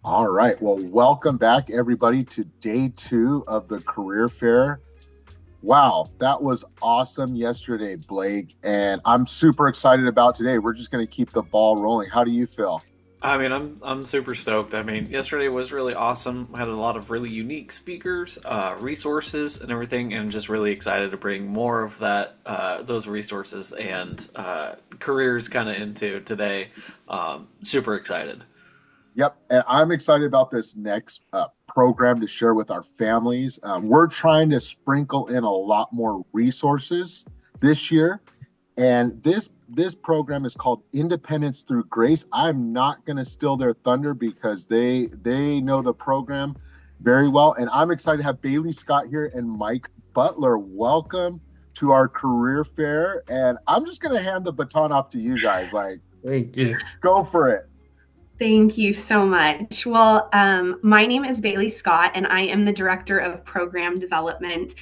All right. Well, welcome back, everybody, to day 2 of the career fair. Wow, that was awesome yesterday, Blake. And I'm super excited about today. We're just going to keep the ball rolling. How do you feel? I'm super stoked. Yesterday was really awesome. I had a lot of really unique speakers, resources, and everything, and just really excited to bring more of those resources and careers kind of into today. Super excited. Yep. And I'm excited about this next program to share with our families. We're trying to sprinkle in a lot more resources this year. And this program is called Independence Through Grace. I'm not going to steal their thunder because they know the program very well. And I'm excited to have Baylie Scott here and Mike Butler. Welcome to our career fair. And I'm just going to hand the baton off to you guys. Like, Thank you. go for it. Thank you so much. Well, my name is Baylie Scott, and I am the Director of Program Development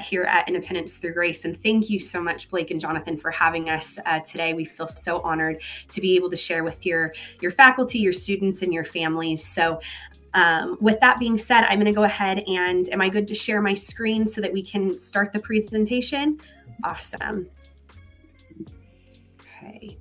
here at Independence Through Grace. And thank you so much, Blake and Jonathan, for having us today. We feel so honored to be able to share with your faculty, your students, and your families. So with that being said, I'm going to go ahead and am I good to share my screen so that we can start the presentation? Awesome. Okay.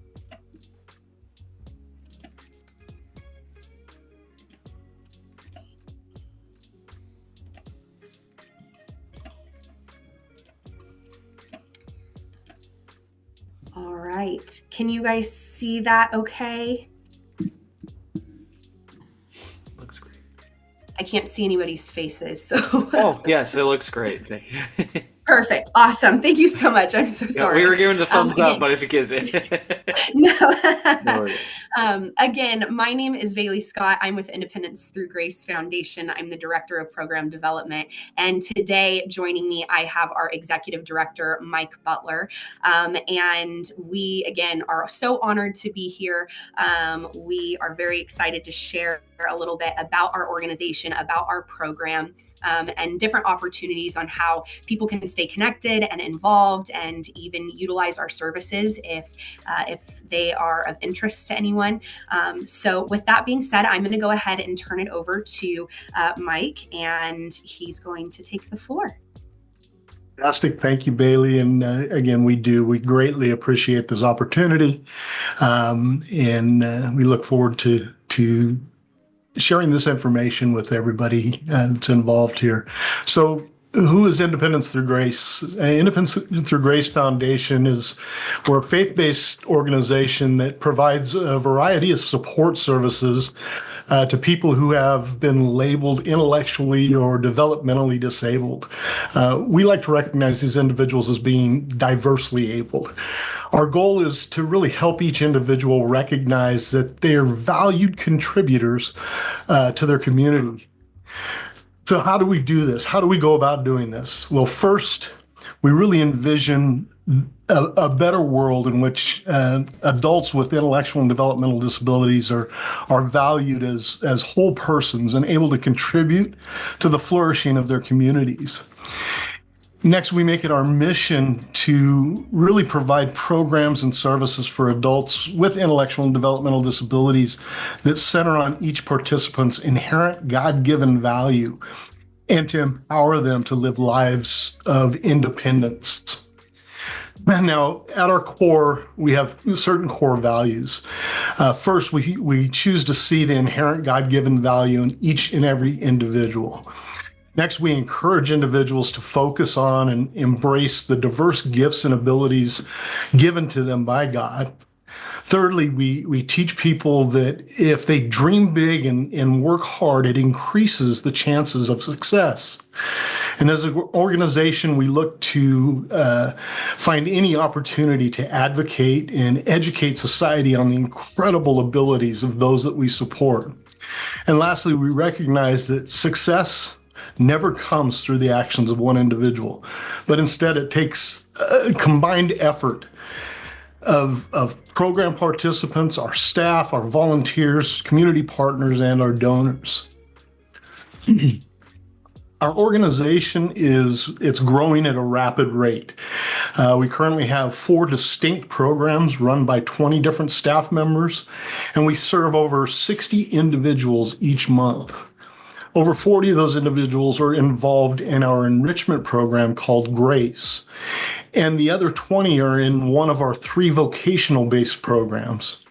All right. Can you guys see that okay? Looks great. I can't see anybody's faces, so. Oh, yes, it looks great. Perfect. Awesome. Thank you so much. I'm so sorry. We were giving the thumbs up, but if it gives it. No. Again, my name is Baylie Scott. I'm with Independence Through Grace Foundation. I'm the Director of Program Development. And today, joining me, I have our Executive Director, Mike Butler. And we, again, are so honored to be here. We are very excited to share a little bit about our organization, about our program, and different opportunities on how people can stay connected and involved and even utilize our services if they are of interest to anyone. So with that being said, I'm going to go ahead and turn it over to Mike, and he's going to take the floor. Fantastic. Thank you, Baylie. And again, we greatly appreciate this opportunity. And we look forward to sharing this information with everybody that's involved here. So who is Independence Through Grace? Independence Through Grace Foundation we're a faith-based organization that provides a variety of support services to people who have been labeled intellectually or developmentally disabled. We like to recognize these individuals as being diversely abled. Our goal is to really help each individual recognize that they are valued contributors to their community. So how do we do this? How do we go about doing this? Well, first, we really envision a better world in which adults with intellectual and developmental disabilities are valued as whole persons and able to contribute to the flourishing of their communities. Next, we make it our mission to really provide programs and services for adults with intellectual and developmental disabilities that center on each participant's inherent God-given value and to empower them to live lives of independence. Now, at our core, we have certain core values. First, we choose to see the inherent God-given value in each and every individual. Next, we encourage individuals to focus on and embrace the diverse gifts and abilities given to them by God. Thirdly, we teach people that if they dream big and work hard, it increases the chances of success. And as an organization, we look to find any opportunity to advocate and educate society on the incredible abilities of those that we support. And lastly, we recognize that success never comes through the actions of one individual, but instead it takes a combined effort of program participants, our staff, our volunteers, community partners, and our donors. our organization it's growing at a rapid rate. We currently have 4 distinct programs run by 20 different staff members, and we serve over 60 individuals each month. Over 40 of those individuals are involved in our enrichment program called Grace, and the other 20 are in one of our 3 vocational-based programs.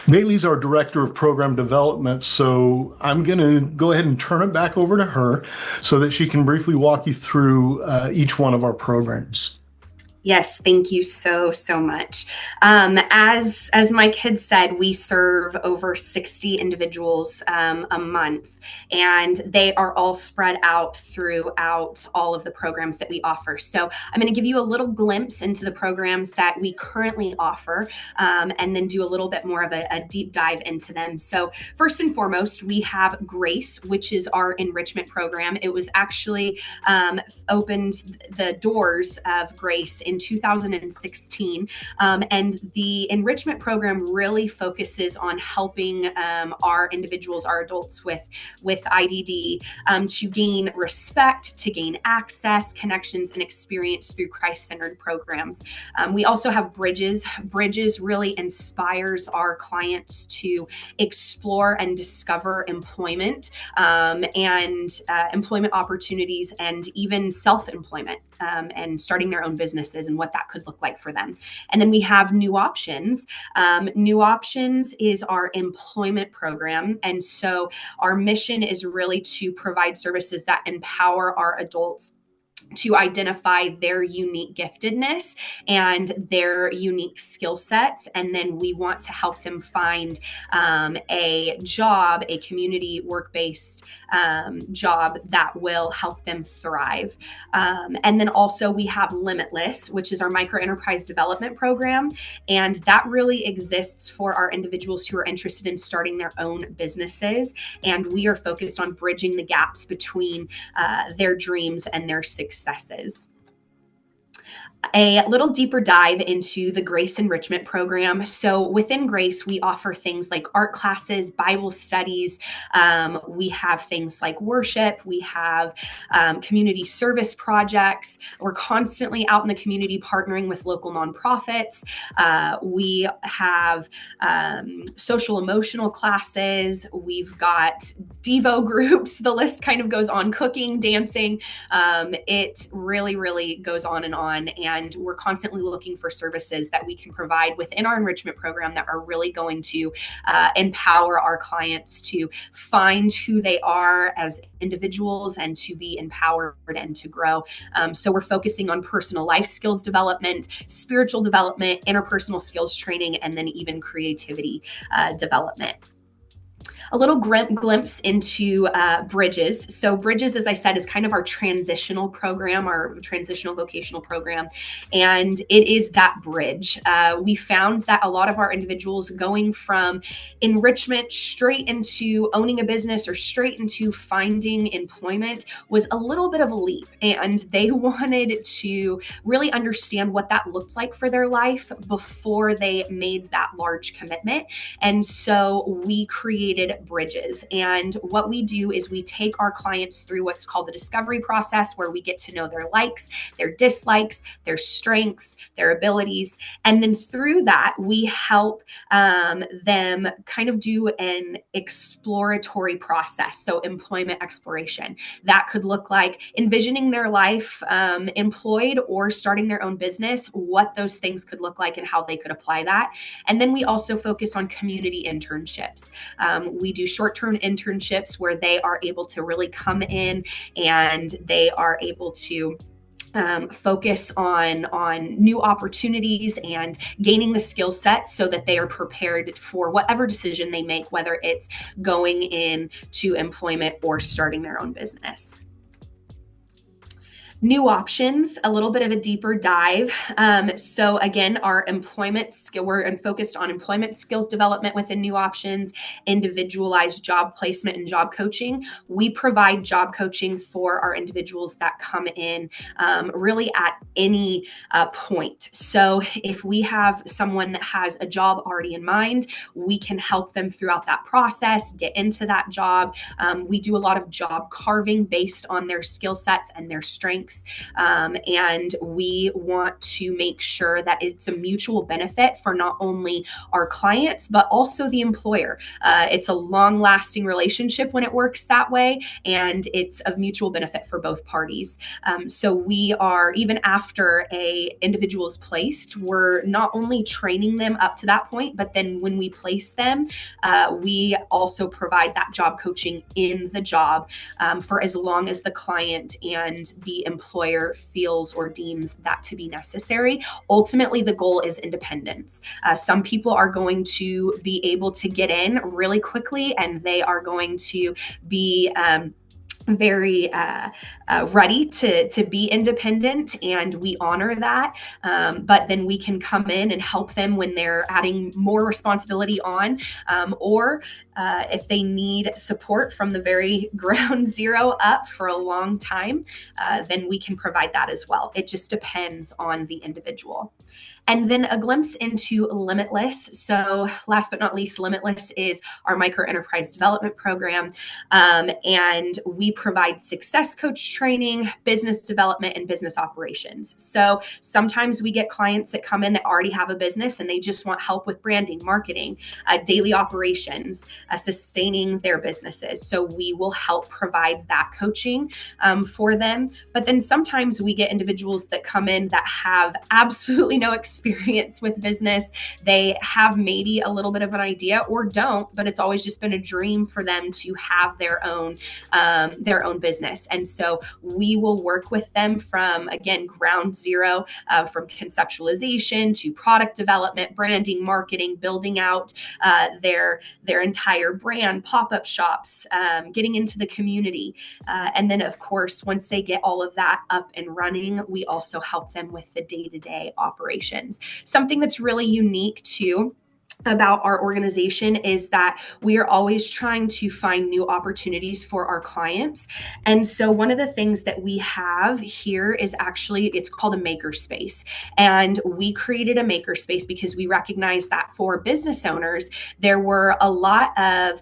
Baylie's our Director of Program Development, so I'm going to go ahead and turn it back over to her so that she can briefly walk you through each one of our programs. Yes, thank you so much. As Mike had said, we serve over 60 individuals a month, and they are all spread out throughout all of the programs that we offer. So I'm going to give you a little glimpse into the programs that we currently offer, and then do a little bit more of a deep dive into them. So first and foremost, we have Grace, which is our enrichment program. It was actually opened the doors of Grace in 2016, and the enrichment program really focuses on helping our individuals, our adults with IDD, to gain respect, to gain access, connections, and experience through Christ-centered programs. We also have Bridges. Bridges really inspires our clients to explore and discover employment, and employment opportunities, and even self-employment, and starting their own businesses and what that could look like for them. And then we have New Options. New Options is our employment program. And so our mission is really to provide services that empower our adults to identify their unique giftedness and their unique skill sets. And then we want to help them find a job, a community work-based job that will help them thrive. And then also we have Limitless, which is our micro enterprise development program. And that really exists for our individuals who are interested in starting their own businesses. And we are focused on bridging the gaps between their dreams and their successes. A little deeper dive into the Grace Enrichment Program. So within Grace, we offer things like art classes, Bible studies. We have things like worship. We have community service projects. We're constantly out in the community partnering with local nonprofits. We have social emotional classes. We've got Devo groups. The list kind of goes on, cooking, dancing. It really goes on. And we're constantly looking for services that we can provide within our enrichment program that are really going to empower our clients to find who they are as individuals and to be empowered and to grow. So we're focusing on personal life skills development, spiritual development, interpersonal skills training, and then even creativity development. A little glimpse into Bridges. So Bridges, as I said, is kind of our transitional program, our transitional vocational program, and it is that bridge. We found that a lot of our individuals going from enrichment straight into owning a business or straight into finding employment was a little bit of a leap, and they wanted to really understand what that looked like for their life before they made that large commitment. And so we created Bridges. And what we do is we take our clients through what's called the discovery process, where we get to know their likes, their dislikes, their strengths, their abilities. And then through that, we help them kind of do an exploratory process. So employment exploration. That could look like envisioning their life employed or starting their own business, what those things could look like and how they could apply that. And then we also focus on community internships. We do short-term internships where they are able to really come in and they are able to focus on new opportunities and gaining the skill set so that they are prepared for whatever decision they make, whether it's going into employment or starting their own business. New options, a little bit of a deeper dive. So again, our employment skill, we're focused on employment skills development within new options, individualized job placement and job coaching. We provide job coaching for our individuals that come in really at any point. So if we have someone that has a job already in mind, we can help them throughout that process, get into that job. We do a lot of job carving based on their skill sets and their strengths. And we want to make sure that it's a mutual benefit for not only our clients, but also the employer. It's a long-lasting relationship when it works that way, and it's of mutual benefit for both parties. So we are, even after a individual is placed, we're not only training them up to that point, but then when we place them, we also provide that job coaching in the job for as long as the client and the employer feels or deems that to be necessary. Ultimately, the goal is independence. Some people are going to be able to get in really quickly, and they are going to be very ready to be independent, and we honor that. But then we can come in and help them when they're adding more responsibility on, or if they need support from the very ground zero up for a long time, then we can provide that as well. It just depends on the individual. And then a glimpse into Limitless. So last but not least, Limitless is our micro enterprise development program. And we provide success coach training, business development, and business operations. So sometimes we get clients that come in that already have a business and they just want help with branding, marketing, daily operations, sustaining their businesses. So we will help provide that coaching for them. But then sometimes we get individuals that come in that have absolutely no experience with business. They have maybe a little bit of an idea or don't, but it's always just been a dream for them to have their own business. And so we will work with them from, again, ground zero, from conceptualization to product development, branding, marketing, building out their entire brand, pop-up shops, getting into the community. And then, of course, once they get all of that up and running, we also help them with the day-to-day operations. Something that's really unique too about our organization is that we are always trying to find new opportunities for our clients. And so one of the things that we have here is actually, it's called a makerspace. And we created a makerspace because we recognize that for business owners, there were a lot of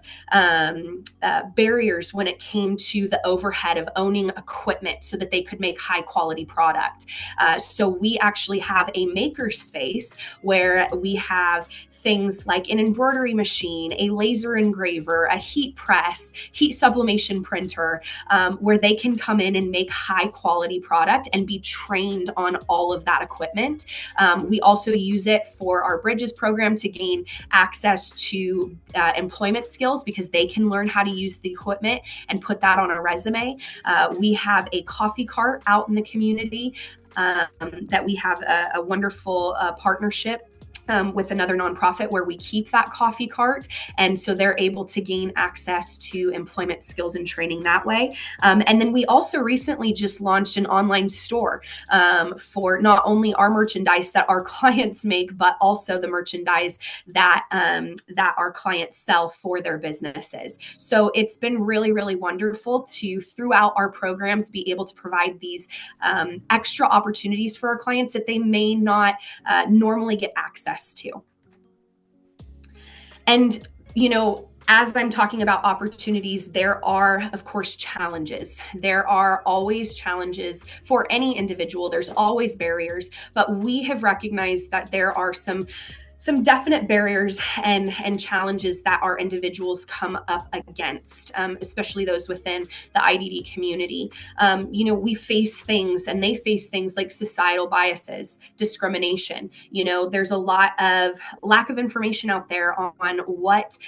barriers when it came to the overhead of owning equipment so that they could make high quality product. So we actually have a makerspace where we have things like an embroidery machine, a laser engraver, a heat press, heat sublimation printer, where they can come in and make high quality product and be trained on all of that equipment. We also use it for our Bridges program to gain access to employment skills because they can learn how to use the equipment and put that on a resume. We have a coffee cart out in the community that we have a wonderful partnership with another nonprofit where we keep that coffee cart. And so they're able to gain access to employment skills and training that way. And then we also recently just launched an online store for not only our merchandise that our clients make, but also the merchandise that our clients sell for their businesses. So it's been really, really wonderful to, throughout our programs, be able to provide these extra opportunities for our clients that they may not normally get access to. And, as I'm talking about opportunities, there are, of course, challenges. There are always challenges for any individual. There's always barriers, but we have recognized that there are some definite barriers and challenges that our individuals come up against, especially those within the IDD community. We face things, and they face things like societal biases, discrimination. There's a lot of lack of information out there on what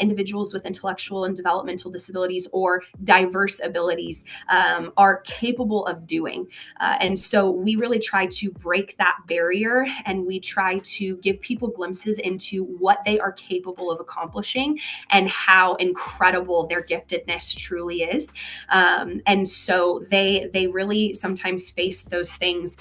individuals with intellectual and developmental disabilities or diverse abilities are capable of doing. And so we really try to break that barrier, and we try to give people glimpses into what they are capable of accomplishing and how incredible their giftedness truly is. And so they really sometimes face those things.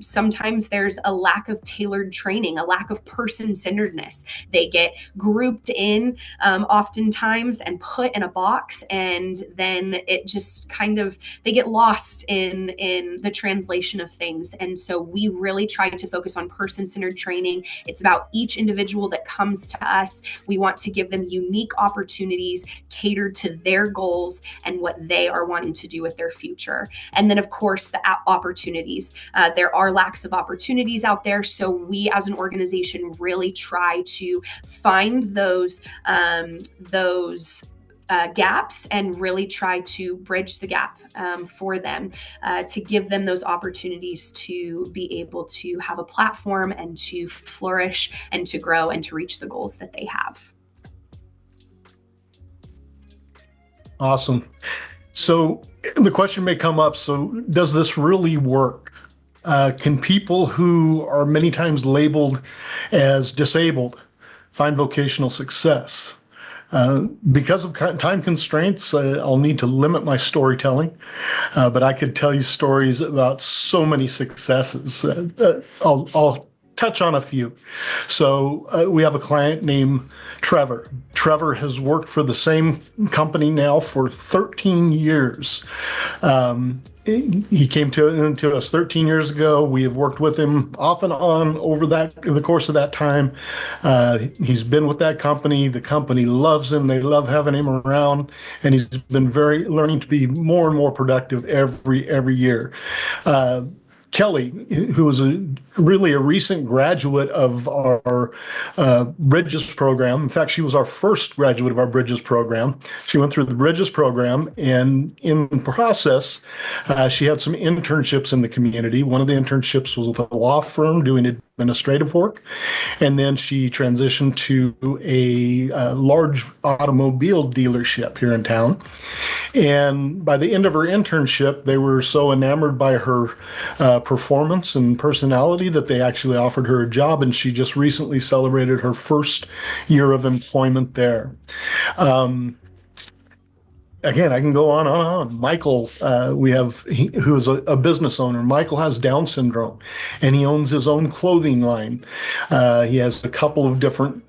Sometimes there's a lack of tailored training, a lack of person-centeredness. They get grouped in oftentimes and put in a box, and then it just kind of, they get lost in the translation of things. And so we really try to focus on person-centered training. It's about each individual that comes to us. We want to give them unique opportunities catered to their goals and what they are wanting to do with their future. And then, of course, the opportunities. There are lacks of opportunities out there. So we as an organization really try to find those gaps and really try to bridge the gap for them, to give them those opportunities to be able to have a platform and to flourish and to grow and to reach the goals that they have. Awesome. So the question may come up, so does this really work? Can people who are many times labeled as disabled find vocational success? Because of time constraints, I'll need to limit my storytelling, but I could tell you stories about so many successes. I'll touch on a few. So we have a client named Trevor. Trevor has worked for the same company now for 13 years. He came to us 13 years ago. We have worked with him off and on over the course of that time. He's been with that company. The company loves him. They love having him around, and he's been learning to be more and more productive every year. Kelly, who is really a recent graduate of our Bridges program. In fact, she was our first graduate of our Bridges program. She went through the Bridges program, and in the process, she had some internships in the community. One of the internships was with a law firm doing administrative work, and then she transitioned to a large automobile dealership here in town. And by the end of her internship, they were so enamored by her performance and personality that they actually offered her a job, and she just recently celebrated her first year of employment there. Again, I can go on and on. Michael, who is a business owner. Michael has Down syndrome, and he owns his own clothing line. He has a couple of different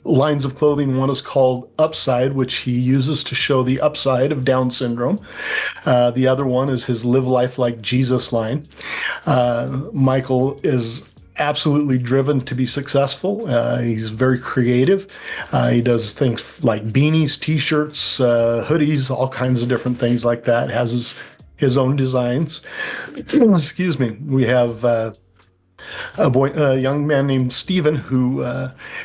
lines of clothing. One is called Upside, which he uses to show the upside of Down syndrome. The other one is his Live Life Like Jesus line. Michael is absolutely driven to be successful. He's very creative. He does things like beanies, t-shirts, hoodies, all kinds of different things like that. Has his own designs. Excuse me. We have a young man named Steven who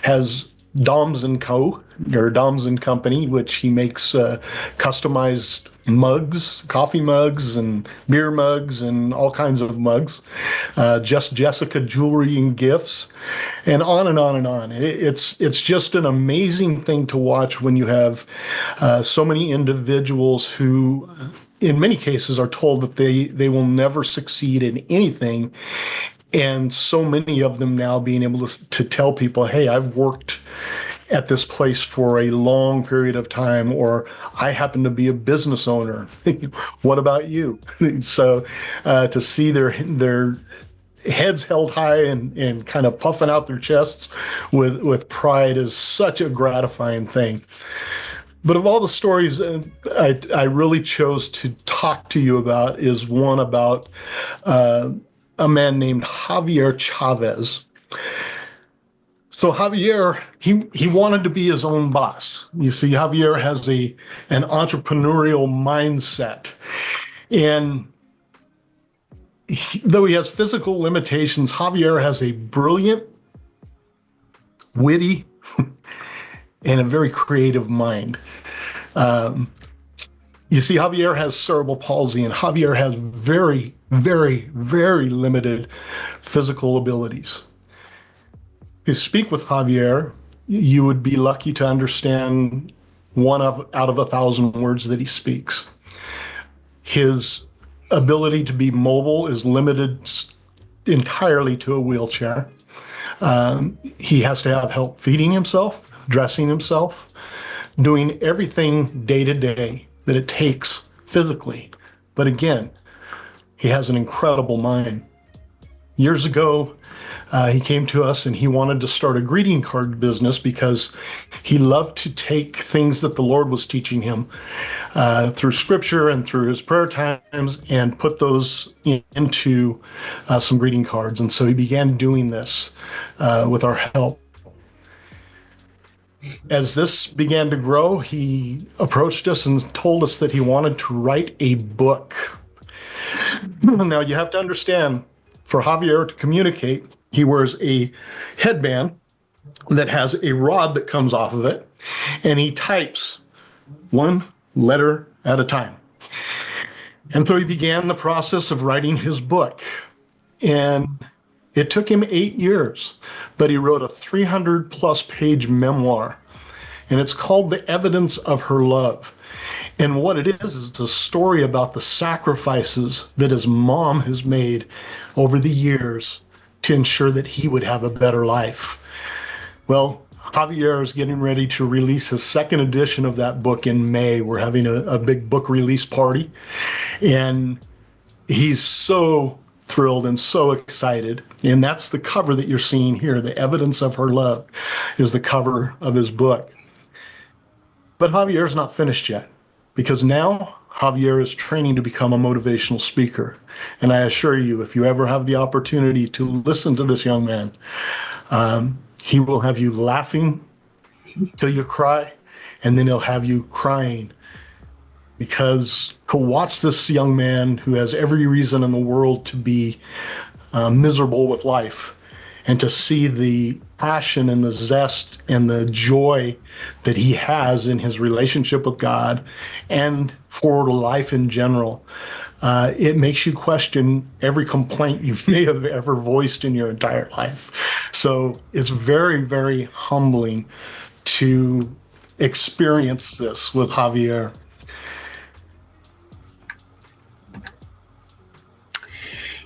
has Doms & Co., or Doms & Company, which he makes customized mugs, coffee mugs and beer mugs and all kinds of mugs. Just Jessica Jewelry and Gifts, and on and on and on. It's just an amazing thing to watch when you have so many individuals who, in many cases, are told that they will never succeed in anything. And so many of them now being able to tell people, hey, I've worked at this place for a long period of time, or I happen to be a business owner. What about you? So to see their heads held high and kind of puffing out their chests with pride is such a gratifying thing. But of all the stories I really chose to talk to you about is one about a man named Javier Chavez. So Javier, he wanted to be his own boss. You see, Javier has an entrepreneurial mindset. And though he has physical limitations, Javier has a brilliant, witty, and a very creative mind. You see, Javier has cerebral palsy, and Javier has very, very, very limited physical abilities. If you speak with Javier, you would be lucky to understand out of 1,000 words that he speaks. His ability to be mobile is limited entirely to a wheelchair. He has to have help feeding himself, dressing himself, doing everything day to day that it takes physically. But again, he has an incredible mind. Years ago, he came to us and he wanted to start a greeting card business because he loved to take things that the Lord was teaching him through scripture and through his prayer times and put those into some greeting cards. And so he began doing this with our help. As this began to grow, he approached us and told us that he wanted to write a book. Now, you have to understand, for Javier to communicate, he wears a headband that has a rod that comes off of it, and he types one letter at a time. And so he began the process of writing his book. And it took him 8 years, but he wrote a 300-plus page memoir, and it's called The Evidence of Her Love. And what it is a story about the sacrifices that his mom has made over the years to ensure that he would have a better life. Well, Javier is getting ready to release his second edition of that book in May. We're having a big book release party, and he's so thrilled and so excited. And that's the cover that you're seeing here. The Evidence of Her Love is the cover of his book. But Javier's not finished yet, because now Javier is training to become a motivational speaker. And I assure you, if you ever have the opportunity to listen to this young man, he will have you laughing till you cry, and then he'll have you crying. Because to watch this young man who has every reason in the world to be miserable with life, and to see the passion and the zest and the joy that he has in his relationship with God and for life in general, it makes you question every complaint you may have ever voiced in your entire life. So it's very, very humbling to experience this with Javier.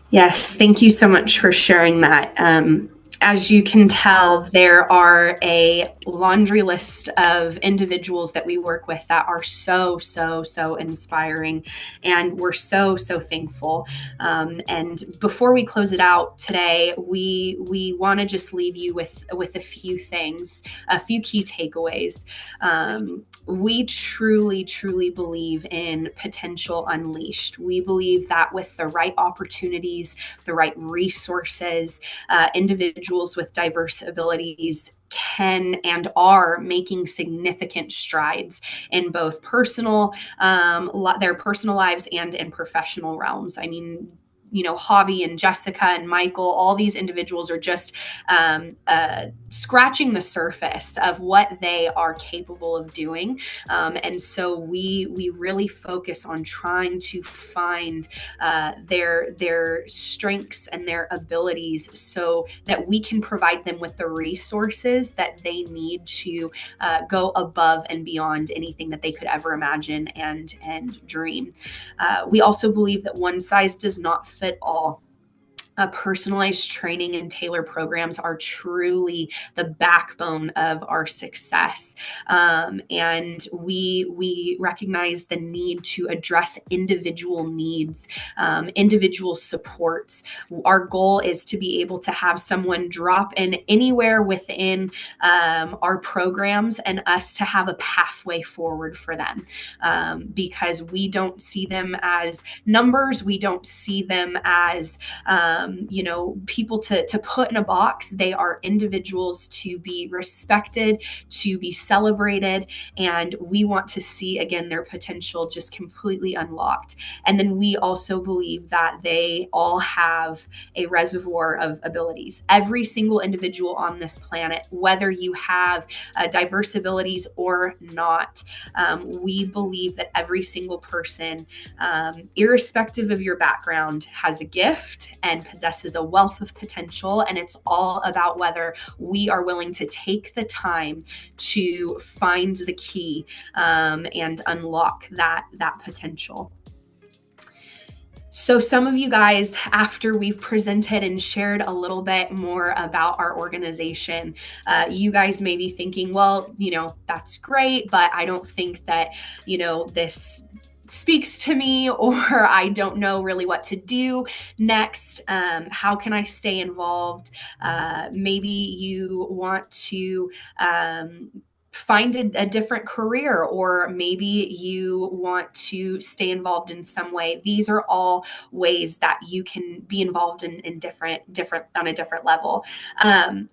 Yes, thank you so much for sharing that. As you can tell, there are a laundry list of individuals that we work with that are so inspiring, and we're so thankful. And before we close it out today, we want to just leave you with a few things, a few key takeaways. We truly believe in potential unleashed. We believe that with the right opportunities, the right resources, individuals with diverse abilities can and are making significant strides in both their personal lives and in professional realms. I mean, Javi and Jessica and Michael, all these individuals are just scratching the surface of what they are capable of doing. And so we really focus on trying to find their strengths and their abilities so that we can provide them with the resources that they need to go above and beyond anything that they could ever imagine and dream. We also believe that one size does not fit all. Personalized training and tailored programs are truly the backbone of our success. And we recognize the need to address individual needs, individual supports. Our goal is to be able to have someone drop in anywhere within our programs and us to have a pathway forward for them, because we don't see them as numbers. We don't see them as people to put in a box. They are individuals to be respected, to be celebrated, and we want to see, again, their potential just completely unlocked. And then we also believe that they all have a reservoir of abilities. Every single individual on this planet, whether you have diverse abilities or not, we believe that every single person, irrespective of your background, has a gift and possesses a wealth of potential. And it's all about whether we are willing to take the time to find the key and unlock that potential. So some of you guys, after we've presented and shared a little bit more about our organization, you guys may be thinking, well, that's great, but I don't think that, this speaks to me, or I don't know really what to do next. How can I stay involved? Maybe you want to find a different career, or maybe you want to stay involved in some way. These are all ways that you can be involved in different on a different level.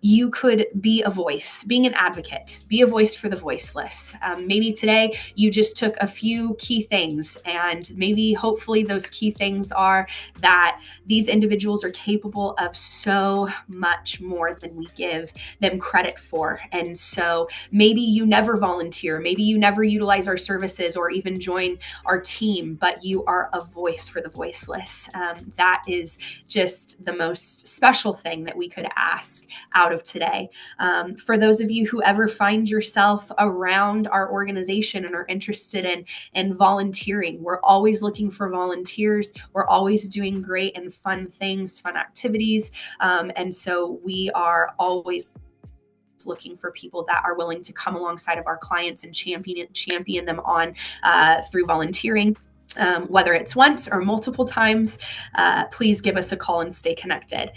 You could be a voice, being an advocate, be a voice for the voiceless. Maybe today you just took a few key things, and maybe hopefully those key things are that these individuals are capable of so much more than we give them credit for. And so maybe you never volunteer, maybe you never utilize our services or even join our team, but you are a voice for the voiceless. That is just the most special thing that we could ask out of today. For those of you who ever find yourself around our organization and are interested in volunteering, we're always looking for volunteers. We're always doing great and fun things, fun activities. And so we are always looking for people that are willing to come alongside of our clients and champion them on through volunteering. Whether it's once or multiple times, please give us a call and stay connected.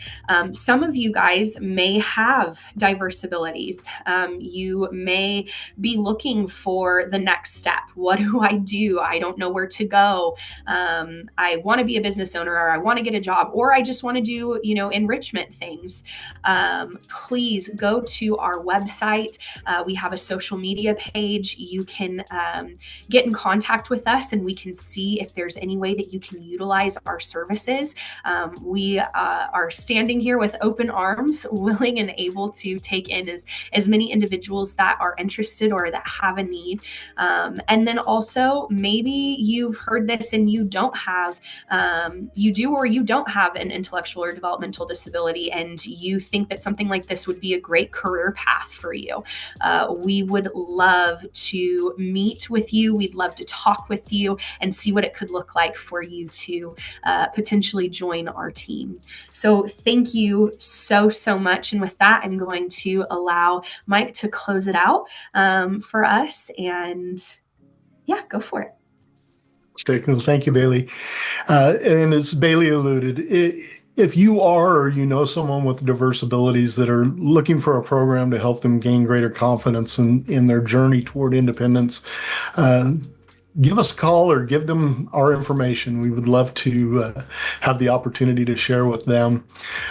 Some of you guys may have diverse abilities. You may be looking for the next step. What do? I don't know where to go. I want to be a business owner, or I want to get a job, or I just want to do, enrichment things. Please go to our website. We have a social media page. You can get in contact with us, and we can see if there's any way that you can utilize our services. We are standing here with open arms, willing and able to take in as many individuals that are interested or that have a need. And then also, maybe you've heard this and you don't have, you do or you don't have an intellectual or developmental disability, and you think that something like this would be a great career path for you. We would love to meet with you. We'd love to talk with you and see what it could look like for you to potentially join our team. So thank you so much. And with that, I'm going to allow Mike to close it out for us. And yeah, go for it. Thank you, Baylie. And as Baylie alluded, if you are or you know someone with diverse abilities that are looking for a program to help them gain greater confidence in their journey toward independence, give us a call or give them our information. We would love to have the opportunity to share with them.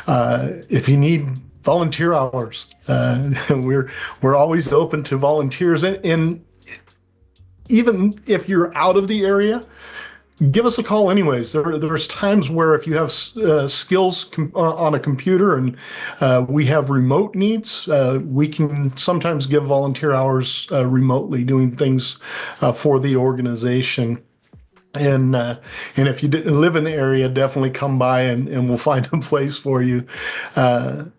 If you need volunteer hours, we're always open to volunteers. And even if you're out of the area, give us a call anyways. There's times where if you have skills on a computer and we have remote needs, we can sometimes give volunteer hours remotely doing things for the organization. And if you didn't live in the area, definitely come by and we'll find a place for you. But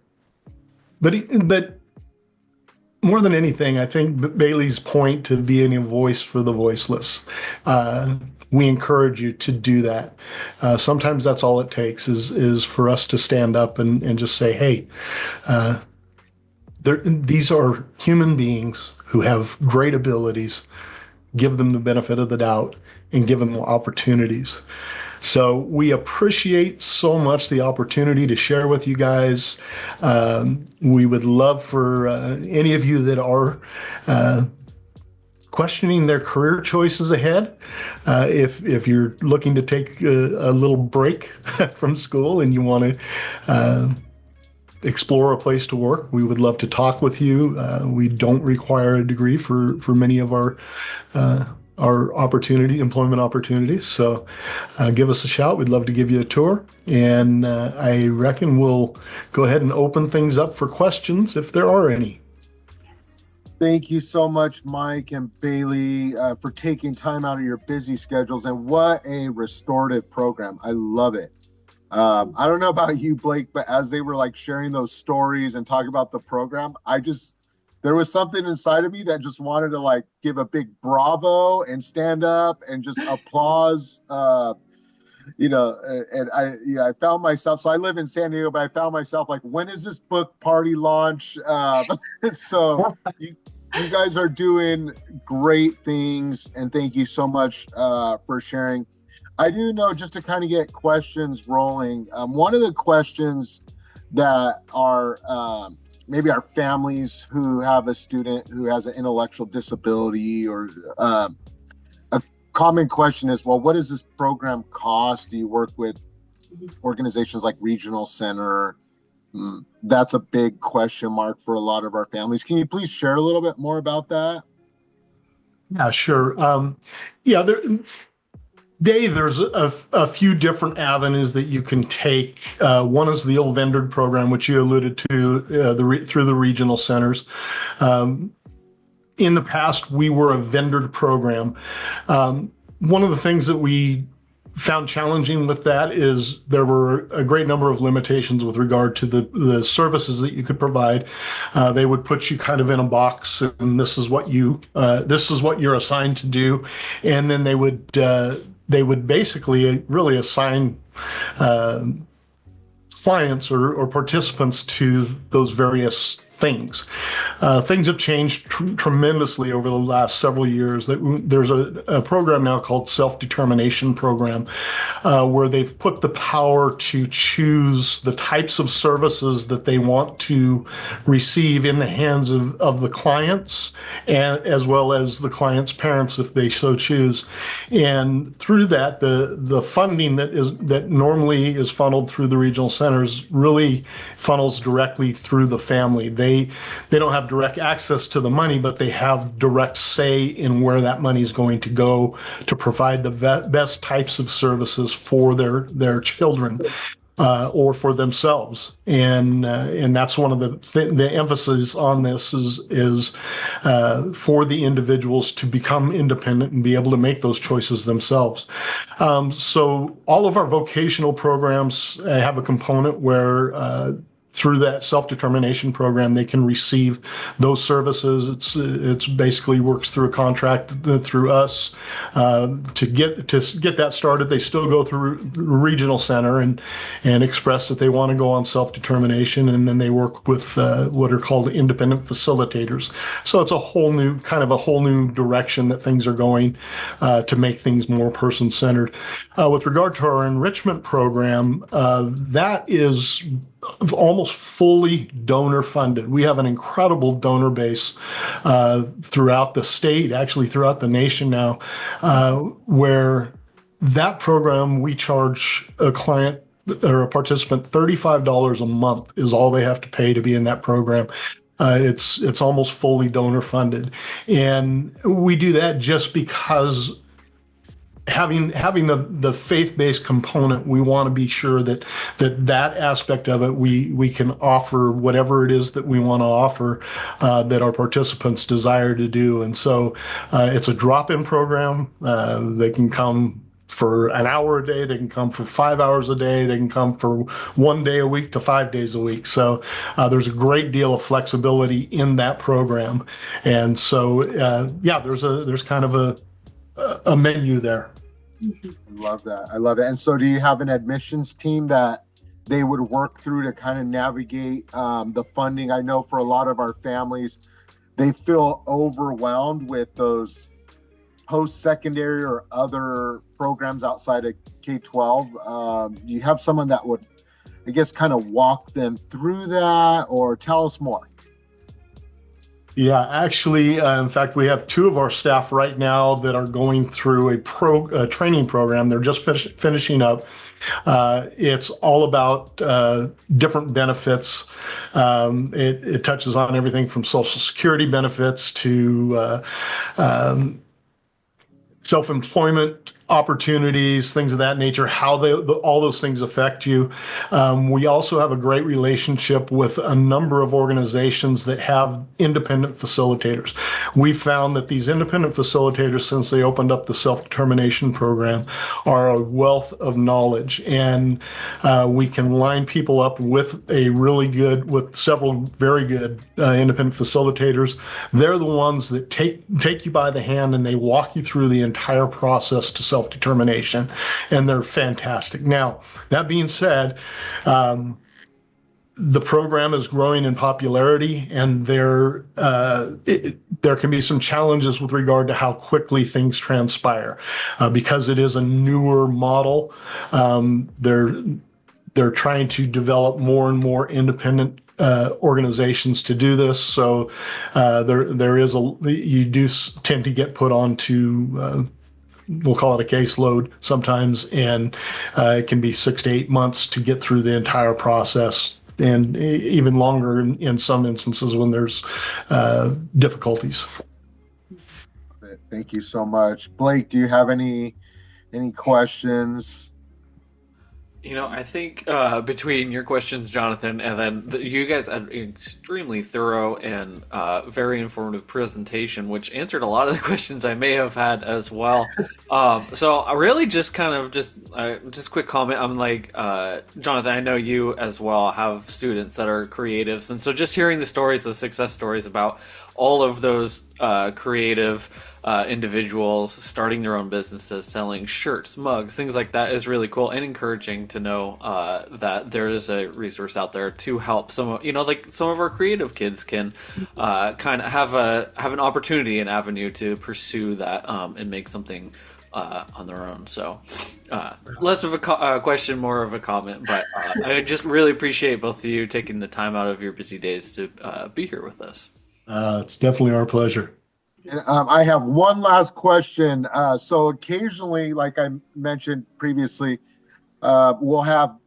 more than anything, I think Baylie's point to being a voice for the voiceless, we encourage you to do that. Sometimes that's all it takes is for us to stand up and just say, hey, these are human beings who have great abilities. Give them the benefit of the doubt and give them opportunities. So we appreciate so much the opportunity to share with you guys. We would love for any of you that are questioning their career choices ahead, if you're looking to take a little break from school and you want to explore a place to work, we would love to talk with you. We don't require a degree for many of our employment opportunities. So give us a shout. We'd love to give you a tour. And I reckon we'll go ahead and open things up for questions if there are any. Thank you so much, Mike and Baylie, for taking time out of your busy schedules. And what a restorative program. I love it. I don't know about you, Blake, but as they were like sharing those stories and talking about the program, there was something inside of me that just wanted to like give a big bravo and stand up and just applause I found myself, so I live in San Diego, but I found myself like, when is this book party launch? So you guys are doing great things, and thank you so much for sharing. I do know, just to kind of get questions rolling, one of the questions that are maybe our families who have a student who has an intellectual disability, or a common question is, well, what does this program cost? Do you work with organizations like Regional Center? That's a big question mark for a lot of our families. Can you please share a little bit more about that? Yeah, sure. Dave, there's a few different avenues that you can take. One is the old vendored program, which you alluded to, through the regional centers. In the past, we were a vendored program. One of the things that we found challenging with that is there were a great number of limitations with regard to the services that you could provide. They would put you kind of in a box, and this is what you're assigned to do, and then they would basically really assign clients or participants to those various things. Things have changed tremendously over the last several years. There's a program now called Self-Determination Program, where they've put the power to choose the types of services that they want to receive in the hands of the clients, and as well as the clients' parents, if they so choose. And through that, the funding that normally is funneled through the regional centers really funnels directly through the family. They don't have direct access to the money, but they have direct say in where that money is going to go to provide the best types of services for their children. Or for themselves, and that's one of the emphasis on this is for the individuals to become independent and be able to make those choices themselves. So all of our vocational programs have a component where through that self-determination program, they can receive those services. It's basically works through a contract through us to get that started. They still go through regional center and express that they want to go on self-determination, and then they work with what are called independent facilitators. So it's a whole new direction that things are going to make things more person-centered. With regard to our enrichment program, that is almost fully donor funded. We have an incredible donor base throughout the state, actually throughout the nation now, where that program, we charge a client or a participant $35 a month is all they have to pay to be in that program. It's almost fully donor funded. And we do that just because having the faith-based component, we want to be sure that aspect of it, we can offer whatever it is that we want to offer that our participants desire to do. And so it's a drop-in program. They can come for an hour a day, they can come for 5 hours a day, they can come for 1 day a week to 5 days a week. So there's a great deal of flexibility in that program. And so there's kind of a menu there. I love that. And so do you have an admissions team that they would work through to kind of navigate the funding? I know for a lot of our families, they feel overwhelmed with those post-secondary or other programs outside of K-12. Do you have someone that would, I guess, kind of walk them through that, or tell us more? Yeah, actually, in fact, we have 2 of our staff right now that are going through a training program. They're just finishing up. It's all about different benefits. It touches on everything from Social Security benefits to self-employment opportunities, things of that nature, how all those things affect you. We also have a great relationship with a number of organizations that have independent facilitators. We found that these independent facilitators, since they opened up the self-determination program, are a wealth of knowledge, and we can line people up with several very good independent facilitators. They're the ones that take you by the hand and they walk you through the entire process to self-determination, and they're fantastic. Now, that being said, the program is growing in popularity, and there can be some challenges with regard to how quickly things transpire. Because it is a newer model, they're trying to develop more and more independent organizations to do this. So you do tend to get put onto, we'll call it a caseload sometimes, and it can be 6 to 8 months to get through the entire process, and even longer in some instances when there's difficulties. Thank you so much. Blake, do you have any questions? I think between your questions, Jonathan, and then you guys had an extremely thorough and very informative presentation, which answered a lot of the questions I may have had as well. So I really just quick comment. I'm like, Jonathan, I know you as well have students that are creatives. And so just hearing the stories, the success stories about all of those creative individuals starting their own businesses, selling shirts, mugs, things like that is really cool and encouraging to know that there is a resource out there to help some of our creative kids can kind of have an opportunity, an avenue to pursue that and make something on their own. So less of a question, more of a comment, but I just really appreciate both of you taking the time out of your busy days to be here with us. It's definitely our pleasure. And I have one last question. So occasionally, like I mentioned previously, we'll have,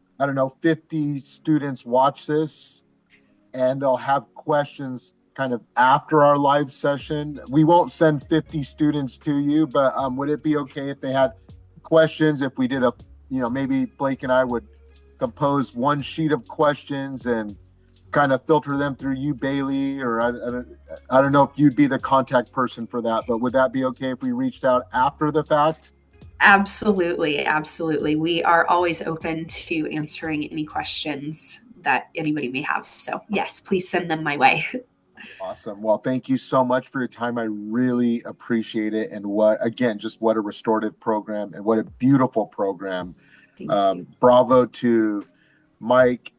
50 students watch this, and they'll have questions kind of after our live session. We won't send 50 students to you, but would it be okay if they had questions, if we did maybe Blake and I would compose one sheet of questions and kind of filter them through you, Baylie, or I don't know if you'd be the contact person for that, but would that be okay if we reached out after the fact? Absolutely. Absolutely. We are always open to answering any questions that anybody may have. So yes, please send them my way. Awesome. Well, thank you so much for your time. I really appreciate it. And what a restorative program, and what a beautiful program. Thank you. Bravo to Mike,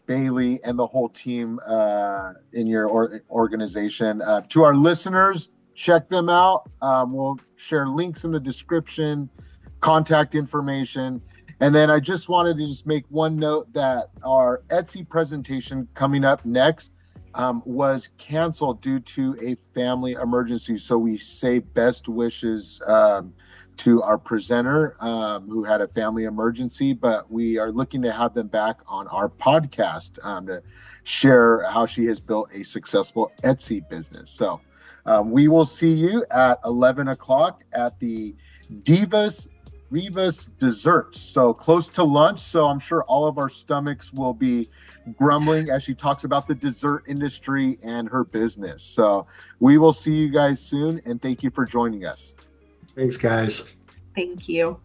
Baylie, and the whole team in your organization. To our listeners, check them out. We'll share links in the description, contact information. And then I just wanted to make one note that our Etsy presentation coming up next was canceled due to a family emergency. So we say best wishes to our presenter who had a family emergency, but we are looking to have them back on our podcast to share how she has built a successful Etsy business. So we will see you at 11 o'clock at the Divas Rivas Desserts. So close to lunch. So I'm sure all of our stomachs will be grumbling as she talks about the dessert industry and her business. So we will see you guys soon, and thank you for joining us. Thanks, guys. Thank you.